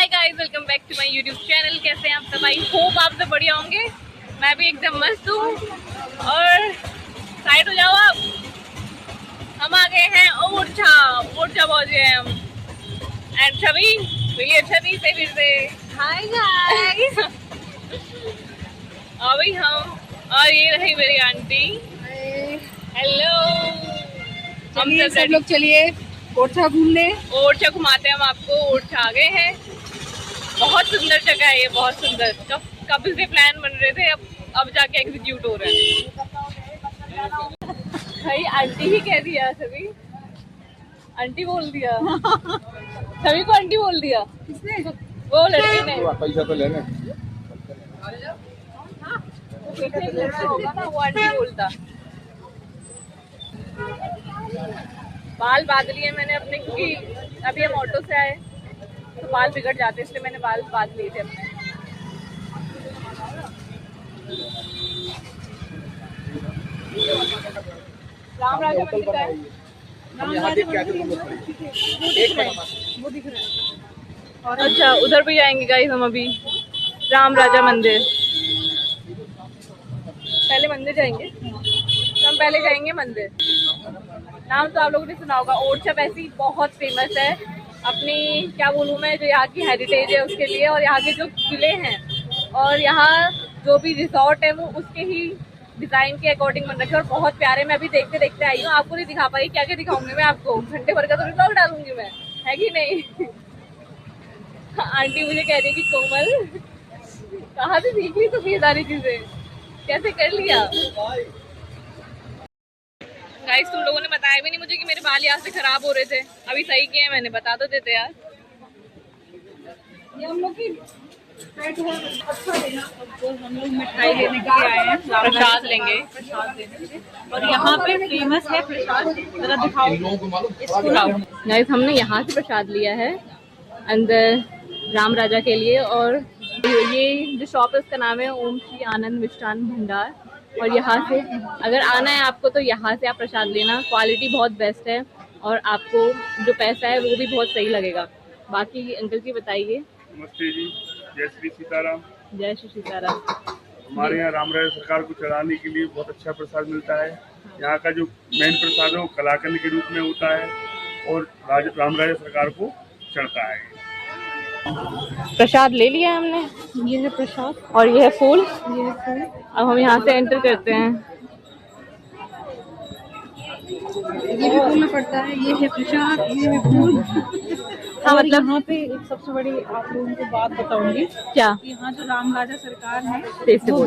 Hi guys, welcome back to my YouTube channel. कैसे हैं आप सब? आई होप आप सब बढ़िया होंगे। मैं भी एकदम मस्त हूँ। और साइड हो जाओ आप। हम आ गए हैं ओरछा पहुँच गए हम। एंड छवि, मिलिए छवि से फिर से। Hi guys. अभी हम और ये रही मेरी आंटी। हेलो। हम सब लोग चलिए ओरछा घूमने। ओरछा घुमाते हैं हम आपको। ओरछा आ गए हैं। बहुत सुंदर जगह है ये, बहुत सुंदर। कब से प्लान बन रहे थे, अब जाके एग्जीक्यूट हो रहे हैं। भाई आंटी ही कह दिया सभी। आंटी बोल दिया। सभी को आंटी बोल दिया। किसने? वो लड़की ने। पैसा तो लेने। लड़का होगा ना, वो आंटी बोलता। बाल बांध लिए मैंने अपने, क्योंकि अभी हम ऑटो से आए तो बाल बिगड़ जाते, इसलिए मैंने बाल बांध लिए थे अपने। राम राजा मंदिर का है। वो दिख रहा है। और अच्छा, उधर भी जाएंगे गाइस हम अभी। राम राजा मंदिर। पहले मंदिर जाएंगे तो हम पहले जाएंगे मंदिर। नाम तो आप लोगों ने सुना होगा। ओरछा वैसे ही बहुत फेमस है अपनी, क्या बोलूँ मैं, जो यहाँ की हेरिटेज है उसके लिए, और यहाँ के जो किले हैं और यहाँ जो भी रिसोर्ट है वो उसके ही डिजाइन के अकॉर्डिंग बन रखे हैं और बहुत प्यारे। मैं अभी देखते देखते आई हूँ, आपको नहीं दिखा पाई। क्या क्या दिखाऊंगी मैं आपको? घंटे भर का तो ब्लॉग डालूंगी मैं, है कि नहीं? आंटी मुझे कह रही है कि कोमल कहाँ से सीख ली तुम ये सारी चीजें, कैसे कर लिया? गाइस, तुम लोगों ने बताया भी नहीं मुझे कि मेरे बाल यहाँ से खराब हो रहे थे। अभी सही किए मैंने, बता तो देते यार। ये हम लोग की हम लोग मिठाई लेने के लिए आए हैं, प्रसाद लेंगे। प्रसाद लेने, और यहाँ पे फेमस है प्रसाद, जरा दिखाओ इसको। गाइस, हमने यहाँ से प्रसाद लिया है अंदर राम राजा के लिए। और ये जो शॉप है उसका नाम है ओम श्री आनंद मिष्ठान भंडार। और यहाँ से अगर आना है आपको तो यहाँ से आप प्रसाद लेना। क्वालिटी बहुत बेस्ट है और आपको जो पैसा है वो भी बहुत सही लगेगा। बाकी अंकल जी बताइए। नमस्ते जी, जय श्री सीताराम। जय श्री सीताराम। हमारे यहाँ राम राजा सरकार को चढ़ाने के लिए बहुत अच्छा प्रसाद मिलता है। यहाँ का जो मेन प्रसाद है वो कलाकंद के रूप में होता है और राम राजा सरकार को चढ़ता है। प्रसाद ले लिया हमने। ये है प्रसाद और ये है फूल। ये है फूल। अब हम यहाँ से एंटर करते हैं। ये भी फूल में पड़ता है। ये है प्रसाद, ये है फूल। हाँ, मतलब यहाँ पे एक सबसे बड़ी आप लोगों को बात बताऊंगी। क्या? यहाँ जो राम राजा सरकार है वो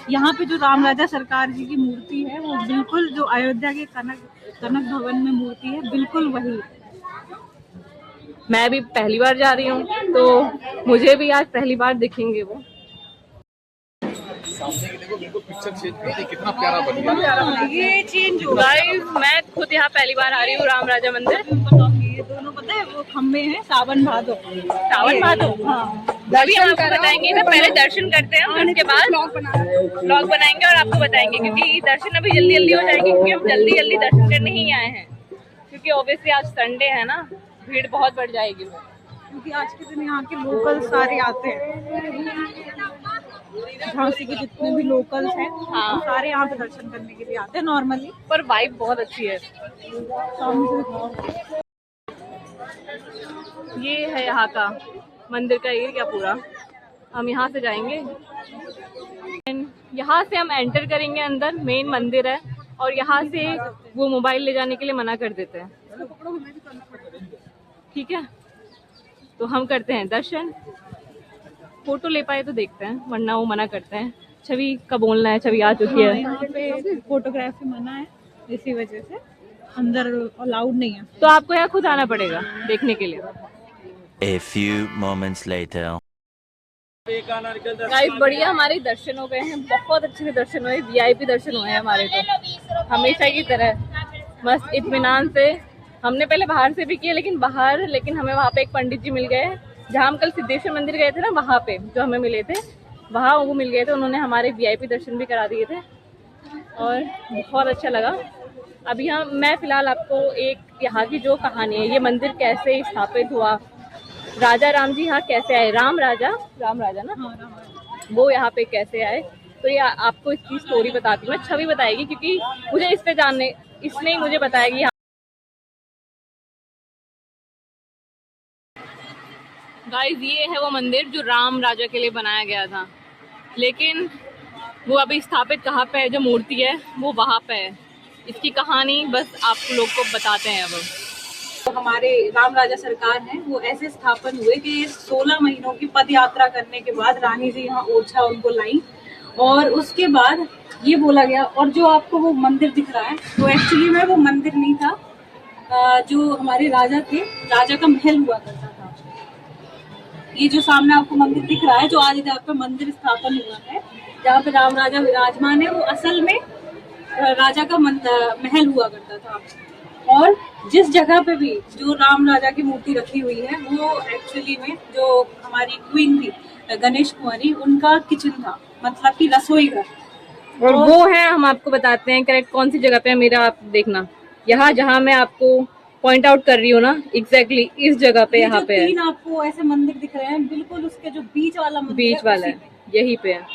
यहाँ पे जो राम राजा सरकार जी की मूर्ति है वो बिल्कुल जो अयोध्या के कनक भवन में मूर्ति है, बिल्कुल वही। मैं भी पहली बार जा रही हूँ तो मुझे भी आज पहली बार दिखेंगे वो। कितना प्यारा बन गया। ये चेंज हो गाइस, मैं खुद यहाँ पहली बार आ रही हूँ राम राजा मंदिर। ये दोनों पता है वो खम्बे हैं सावन भादो। सावन भादो। हाँ, अभी हम आपको बताएंगे ना, पहले दर्शन करते हैं फिर उसके बाद ब्लॉग बनाएंगे और आपको बताएंगे, क्योंकि दर्शन अभी जल्दी जल्दी हो जाएंगे, क्योंकि हम जल्दी जल्दी दर्शन करने ही आए हैं। क्योंकि ऑब्वियसली आज संडे है ना, भीड़ बहुत बढ़ जाएगी। क्योंकि आज के दिन यहाँ के लोकल सारे आते हैं। झांसी के जितने भी लोकल्स हैं हाँ, सारे यहाँ पे दर्शन करने के लिए आते हैं नॉर्मली। पर वाइब बहुत अच्छी है। ये है यहाँ का मंदिर का एरिया पूरा। हम यहाँ से जाएंगे, यहाँ से हम एंटर करेंगे अंदर। मेन मंदिर है और यहाँ से वो मोबाइल ले जाने के लिए मना कर देते हैं। ठीक है, तो हम करते हैं दर्शन। फोटो ले पाए तो देखते हैं, वरना वो मना करते हैं। छवि का बोलना है, छवि आ चुकी है। यहाँ पे फोटोग्राफी मना है, इसी वजह से अंदर अलाउड नहीं है। तो आपको यहाँ खुद आना पड़ेगा देखने के लिए। A few moments later. Guys, बढ़िया हमारे दर्शन हो गए हैं। बहुत अच्छे से दर्शन हुए, वीआईपी दर्शन हुए हैं हमारे तो, हमेशा की तरह मस्त इत्मीनान से। हमने पहले बाहर से भी किया, लेकिन हमें वहाँ पे एक पंडित जी मिल गए। जहाँ हम कल सिद्धेश्वर मंदिर गए थे ना, वहाँ पे जो हमें मिले थे, वहाँ वो मिल गए थे। उन्होंने हमारे वीआईपी दर्शन भी करा दिए थे और बहुत अच्छा लगा। अभी मैं फिलहाल आपको एक यहाँ की जो कहानी है, ये मंदिर कैसे स्थापित हुआ राजा राम जी यहाँ कैसे आए, राम राजा ना, हाँ, राम वो यहाँ पे कैसे आए। तो ये आपको इसकी स्टोरी बताती हूँ, छवि बताएगी, क्योंकि मुझे इस पे जानने, इसने ही मुझे बताएगी। गाइस ये है वो मंदिर जो राम राजा के लिए बनाया गया था, लेकिन वो अभी स्थापित कहाँ पे है, जो मूर्ति है वो वहाँ पे है। इसकी कहानी बस आप लोग को बताते हैं अब। तो हमारे राम राजा सरकार हैं वो ऐसे स्थापन हुए कि 16 महीनों की पद यात्रा करने के बाद रानी जी यहाँ ओरछा उनको लाई, और उसके बाद ये बोला गया। और जो आपको वो मंदिर दिख रहा है वो एक्चुअली में वो मंदिर नहीं था, जो हमारे राजा थे, राजा का महल हुआ करता था। ये जो सामने आपको मंदिर दिख रहा है, जो आज जहाँ पे मंदिर स्थापन हुआ है, जहाँ पे राम राजा विराजमान है, वो असल में राजा का महल हुआ करता था। और जिस जगह पे भी जो राम राजा की मूर्ति रखी हुई है, वो एक्चुअली में जो हमारी क्वीन थी गणेश कुमारी, उनका किचन था, मतलब कि रसोई घर। और वो है, हम आपको बताते हैं करेक्ट कौन सी जगह पे है। मेरा आप देखना, यहाँ जहाँ मैं आपको पॉइंट आउट कर रही हूँ ना, एग्जैक्टली इस जगह पे, यहाँ पे तीन आपको ऐसे मंदिर दिख रहे हैं, बिल्कुल उसके जो बीच वाला मंदिर बीच वाला है, यही पे है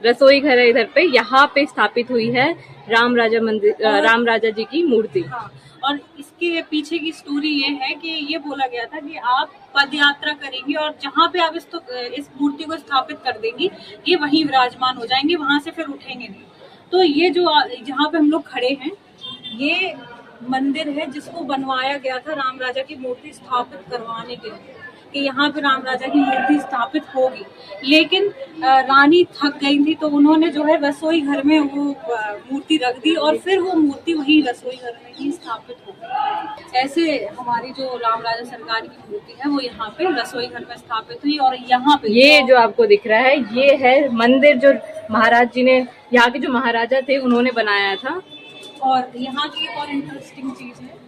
रसोई घर है। इधर पे यहाँ पे स्थापित हुई है राम राजा मंदिर, राम राजा जी की मूर्ति। हाँ, और इसके पीछे की स्टोरी ये है कि ये बोला गया था कि आप पद यात्रा करेंगी और जहाँ पे आप इस मूर्ति को स्थापित कर देंगी, ये वहीं विराजमान हो जाएंगे, वहां से फिर उठेंगे नहीं। तो ये जो जहाँ पे हम लोग खड़े हैं, ये मंदिर है जिसको बनवाया गया था राम राजा की मूर्ति स्थापित करवाने के लिए, कि यहाँ पे राम राजा की मूर्ति स्थापित होगी। लेकिन रानी थक गई थी, तो उन्होंने जो है रसोई घर में वो मूर्ति रख दी, और फिर वो मूर्ति वही रसोई घर में ही स्थापित हो गई। ऐसे हमारी जो राम राजा सरकार की मूर्ति है वो यहाँ पे रसोई घर में स्थापित हुई। और यहाँ पे ये जो आपको दिख रहा है, ये है मंदिर जो महाराज जी ने, यहाँ के जो महाराजा थे, उन्होंने बनाया था। और यहाँ की एक और इंटरेस्टिंग चीज है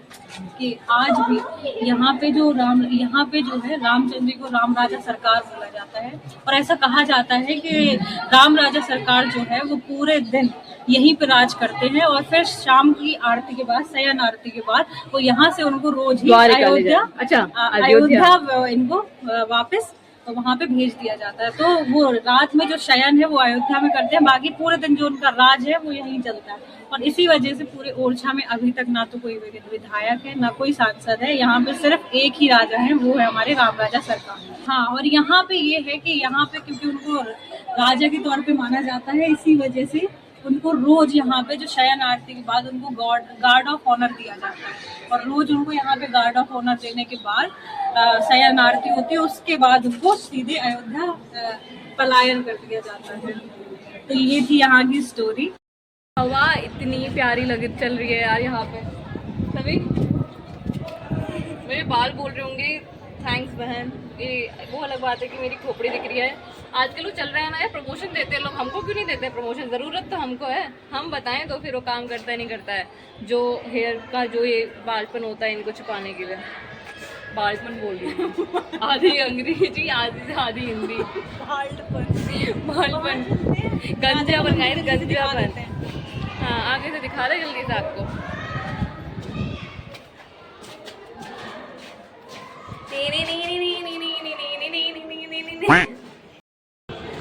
कि आज भी यहाँ पे जो है रामचंद्र जी को राम राजा सरकार बोला जाता है। और ऐसा कहा जाता है कि राम राजा सरकार जो है वो पूरे दिन यहीं पे राज करते हैं, और फिर शाम की आरती के बाद, शयन आरती के बाद, वो यहाँ से उनको रोज ही अयोध्या इनको वापस तो वहाँ पे भेज दिया जाता है। तो वो रात में जो शयन है वो अयोध्या में करते हैं, बाकी पूरे दिन जो उनका राज है वो यहीं चलता है। और इसी वजह से पूरे ओरछा में अभी तक ना तो कोई विधायक है, ना कोई सांसद है, यहाँ पे सिर्फ एक ही राजा है, वो है हमारे राम राजा सरकार। हाँ, और यहाँ पे ये है कि यहाँ पे क्योंकि उनको राजा के तौर पे माना जाता है, इसी वजह से उनको रोज यहाँ पे जो शयन आरती के बाद उनको गार्ड ऑफ ऑनर दिया जाता है। और रोज उनको यहाँ पे गार्ड ऑफ ऑनर देने के बाद शयन आरती होती है, उसके बाद उनको सीधे अयोध्या पलायन कर दिया जाता है। तो ये थी यहाँ की स्टोरी। हवा इतनी प्यारी चल रही है यार यहाँ पे। सभी मेरे बाल बोल रहे होंगे थैंक्स बहन, ये वो अलग बात है कि मेरी खोपड़ी दिख रही है। आजकल वो चल रहा है ना यार, प्रमोशन देते हैं लोग, हमको क्यों नहीं देते प्रमोशन? ज़रूरत तो हमको है, हम बताएं तो फिर वो काम करता है नहीं करता है। जो हेयर का जो ये बालपन होता है इनको छुपाने के लिए, बालपन बोल रही हूँ आधी अंग्रेजी आधी हिंदी। बालपन गंजापन गाइस, गंजापन। हाँ, आगे से दिखा रहे जल्दी से आपको।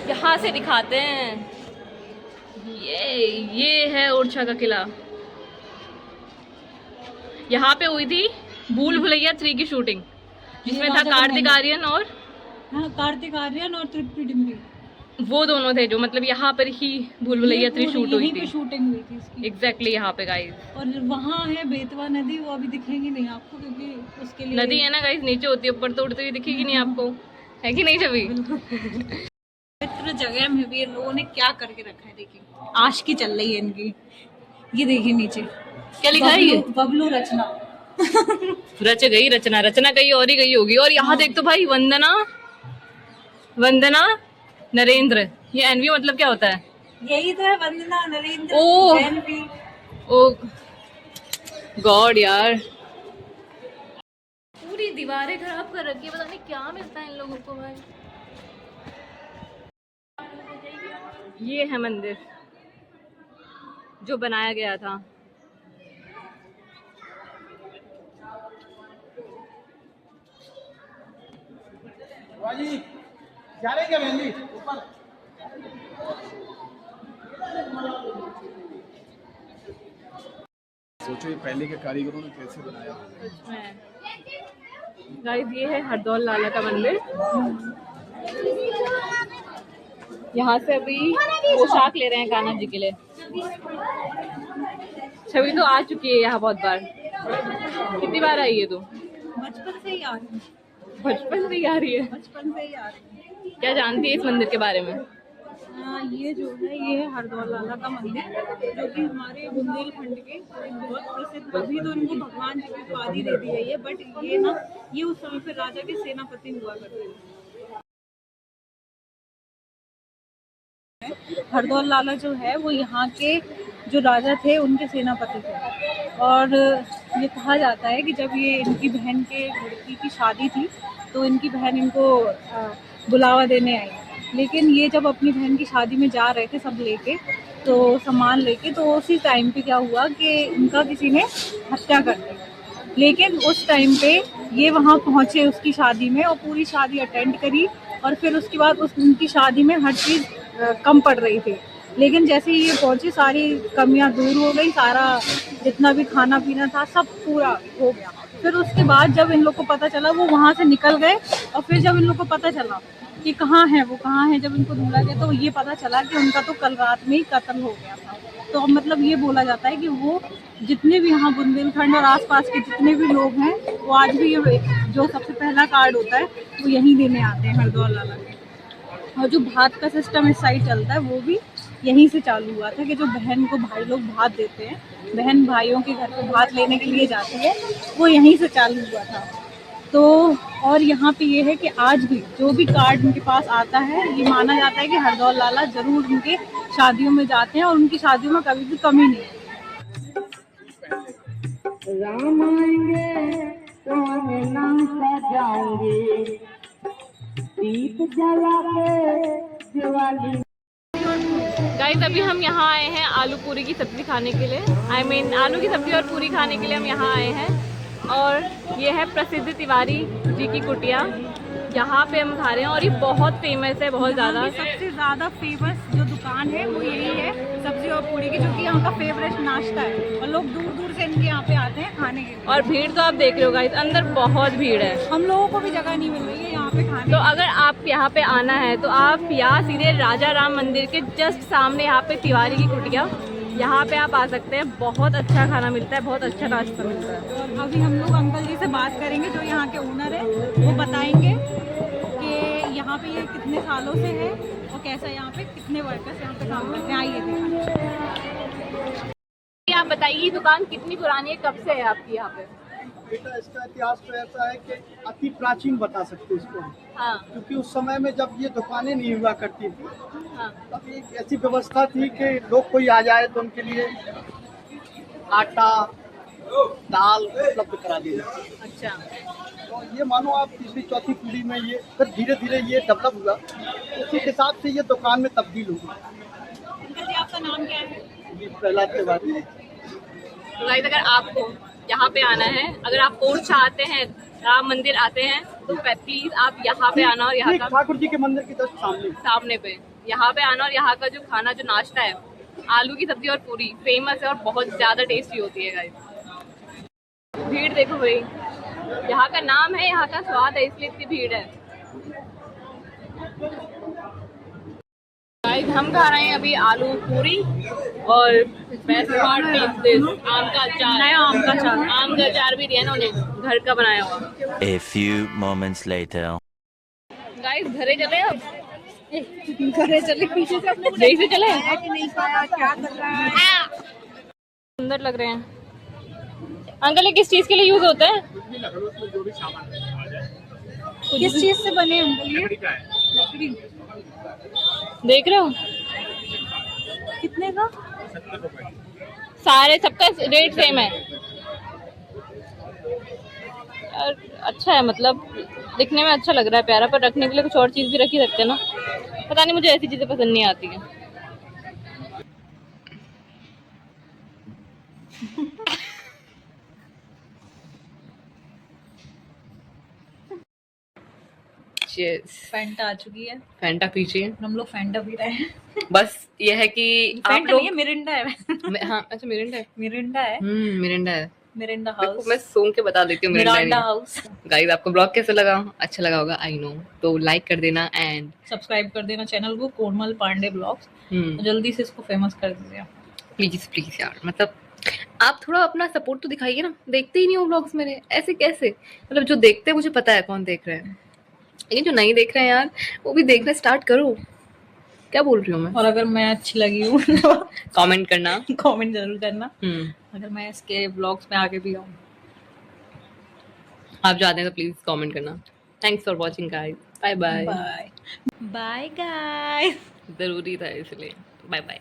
यहाँ से दिखाते हैं। ये है ओरछा का किला। यहाँ पे हुई थी भूल भुलैया 3 की शूटिंग, जिसमें था कार्तिक आर्यन और तृप्ति डिमरी। वो दोनों थे जो, मतलब यहाँ पर ही भूल भुलैया 3 शूट हुई थी, शूटिंग हुई थी इसकी। एग्जैक्टली यहाँ पे गाइस। और वहाँ है बेतवा नदी, वो अभी दिखेगी नहीं आपको, क्योंकि उसके लिए नदी है ना गाइस, नीचे होती है, ऊपर तो उड़ती हुई दिखेगी नहीं आपको, है कि नहीं छवि? पवित्र जगह में भी लोगों ने क्या करके रखा है, देखिए आशिकी चल रही है इनकी। ये देखिए नीचे क्या लिखा है, ये बबलू रचना। रच गई रचना, रचना कहीं और ही गई होगी। और यहाँ देख तो भाई वंदना नरेंद्र, ये एनवी मतलब क्या होता है? यही तो है, वंदना नरेंद्र। ओ गॉड यार, पूरी दीवारें खराब कर रखी है, पता नहीं क्या मिलता है इन लोगों को भाई। ये है मंदिर जो बनाया गया था। जी जा रहे क्या बहन जी ऊपर? सोचो ये पहले के कारीगरों ने कैसे बनाया होगा। गाइस ये है हरदौल लाला का मंदिर। यहाँ से अभी पोशाक ले रहे हैं कान्हा जी के लिए। छवि तो आ चुकी है यहाँ बहुत बार। कितनी बार आई है तू? बचपन से ही आ रही हूँ, बचपन से ही आ रही है। बचपन से ही आ रही हूँ। क्या जानती है इस मंदिर के बारे में? ये जो है ये है हरदौल लाला का मंदिर, जो कि हमारे बुंदेलखंड के एक बहुत प्रसिद्ध, अभी तो इनको भगवान जी की उपाधि दे दी गई है, बट ये उस समय पे राजा के सेनापति हुआ करते थे। हरदौल लाला जो है वो यहाँ के जो राजा थे उनके सेनापति थे, और ये कहा जाता है कि जब ये इनकी बहन के लड़की की शादी थी तो इनकी बहन इनको बुलावा देने आई, लेकिन ये जब अपनी बहन की शादी में जा रहे थे सब लेके, तो सामान लेके, तो उसी टाइम पे क्या हुआ कि इनका किसी ने हत्या कर दी। लेकिन उस टाइम पे ये वहाँ पहुँचे उसकी शादी में और पूरी शादी अटेंड करी, और फिर उसके बाद उनकी शादी में हर चीज़ कम पड़ रही थी, लेकिन जैसे ही ये पहुँचे सारी कमियां दूर हो गई, सारा जितना भी खाना पीना था सब पूरा हो गया। फिर उसके बाद जब इन लोग को पता चला वो वहाँ से निकल गए, और फिर जब इन लोग को पता चला कि कहाँ है वो, कहाँ है, जब इनको ढूंढा गया तो ये पता चला कि उनका तो कल रात में ही कत्ल हो गया था। तो अब मतलब ये बोला जाता है कि वो जितने भी यहाँ बुंदेलखंड और आसपास के जितने भी लोग हैं वो आज भी ये जो सबसे पहला कार्ड होता है वो यहीं देने आते हैं हरदौल लाला के। और जो भात का सिस्टम इस साइड चलता है वो भी यहीं से चालू हुआ था, कि जो बहन को भाई लोग भात देते हैं, बहन भाइयों के घर पे भात लेने के लिए जाती है, वो यहीं से चालू हुआ था। तो और यहाँ पे ये है कि आज भी जो भी कार्ड उनके पास आता है ये माना जाता है कि हरदौल लाला जरूर उनके शादियों में जाते हैं और उनकी शादियों में कभी भी कमी नहीं है। राम आएंगे तो अंगना सजाएंगे, दीप जला के दिवाली। गाइस अभी हम यहाँ आए हैं आलू पूरी की सब्जी खाने के लिए, आलू की सब्जी और पूरी खाने के लिए हम यहाँ आए हैं। और ये है प्रसिद्ध तिवारी जी की कुटिया, यहाँ पे हम खा रहे हैं और ये बहुत फेमस है, बहुत ज़्यादा। सबसे ज़्यादा फेमस जो दुकान है वो यही है सब्जी और पूरी की, जो कि यहाँ का फेवरेट नाश्ता है, और लोग दूर दूर से इनके यहाँ पे आते हैं खाने के लिए। और भीड़ तो आप देख रहे हो गाइस, अंदर बहुत भीड़ है, हम लोगों को भी जगह नहीं मिल रही है यहाँ पे खाने। तो अगर आप यहाँ पे आना है तो आप यहाँ सीधे राजा राम मंदिर के जस्ट सामने यहाँ पे तिवारी की कुटिया, यहाँ पे आप आ सकते हैं। बहुत अच्छा खाना मिलता है, बहुत अच्छा नाश्ता मिलता है। और अभी हम लोग अंकल जी से बात करेंगे जो यहाँ के ओनर है, वो बताएंगे कि यहाँ पे ये कितने सालों से है और कैसा यहाँ पे कितने वर्कर्स यहाँ पे काम करते हैं। आइए देखा। आप बताइए ये दुकान कितनी पुरानी है, कब से है आपकी यहाँ पे? बेटा इसका इतिहास तो ऐसा है कि अति प्राचीन बता सकते हैं इसको, हाँ क्योंकि उस समय में जब ये दुकानें नहीं हुआ करती थी हाँ तब एक ऐसी व्यवस्था थी कि लोग कोई आ जाए तो उनके लिए आटा दाल उपलब्ध करा दी जाती। अच्छा, तो ये मानो आप तीसरी चौथी पीढ़ी में ये फिर धीरे धीरे ये डेवलप हुआ, उसी हिसाब से ये दुकान में तब्दील हो गई। अंकल जी आपका नाम क्या है? ये प्रहलाद तिवारी। तो गाइस अगर आपको यहाँ पे आना है, अगर आप ओरछा आते हैं, राम मंदिर आते हैं, तो प्लीज आप यहाँ पे आना और यहाँ का ठाकुर जी के मंदिर के जस्ट सामने पे यहाँ पे आना, और यहाँ का जो खाना जो नाश्ता है आलू की सब्जी और पूरी फेमस है और बहुत ज्यादा टेस्टी होती है गाइस। भीड़ देखो भाई, यहाँ का नाम है, यहाँ का स्वाद है, इसलिए इतनी भीड़ है। गाइस हम खा रहे हैं अभी आलू पूरी और बेस्ट पार्ट इज दिस आम का अचार, नया आम का अचार। आम का अचार भी दिया ना उन्हें, घर का बनाया हुआ। A few moments later. Guys घरे चले अब, घरे चले, पीछे से अपने यही से चले। कि नहीं खाया, क्या कर रहा है? सुंदर लग रहे हैं। अंकल ये किस चीज के लिए यूज होता है? किस चीज से बने अंकल ये? लकड़ी। देख रहे हो कितने का? सारे, सबका रेट सेम है। और अच्छा है, मतलब दिखने में अच्छा लग रहा है, प्यारा, पर रखने के लिए कुछ और चीज भी रखी सकते हैं ना। पता नहीं, मुझे ऐसी चीजें पसंद नहीं आती है। यस फैंटा आ चुकी है, फैंटा पीजिए। हम लोग फैंटा पी रहे हैं। बस ये है कि आप फैंटा लोग नहीं है, मिरिंडा है। हाँ अच्छा मिरिंडा है। मिरिंडा है, मिरिंडा है। मिरिंडा देखो हाउस, मैं सूंघ के बता देती हूँ मिरिंडा मिरांडा नहीं। हाउस। गाइस आपको ब्लॉग कैसा लगा? अच्छा लगा होगा आई नो, तो लाइक कर देना एंड सब्सक्राइब कर देना चैनल को, कोमल पांडे ब्लॉग्स। जल्दी से इसको फेमस कर दीजिए। प्लीज प्लीज यार, मतलब आप थोड़ा अपना सपोर्ट तो दिखाइए ना, देखते ही नहीं हो व्लॉग्स मेरे, ऐसे कैसे? मतलब जो देखते हैं मुझे पता है कौन देख रहे हैं, लेकिन जो नहीं देख रहे हैं यार वो भी देखना स्टार्ट करो। क्या बोल रही हूँ मैं? और अगर मैं अच्छी लगी हूँ तो कमेंट करना। कमेंट जरूर करना, हम्म अगर मैं इसके ब्लॉग्स में आगे भी आऊँ। आप जाते हैं तो प्लीज कमेंट करना। Thanks for watching guys, bye bye. Bye bye guys. जरूरी था इसलिए, बाय बाय।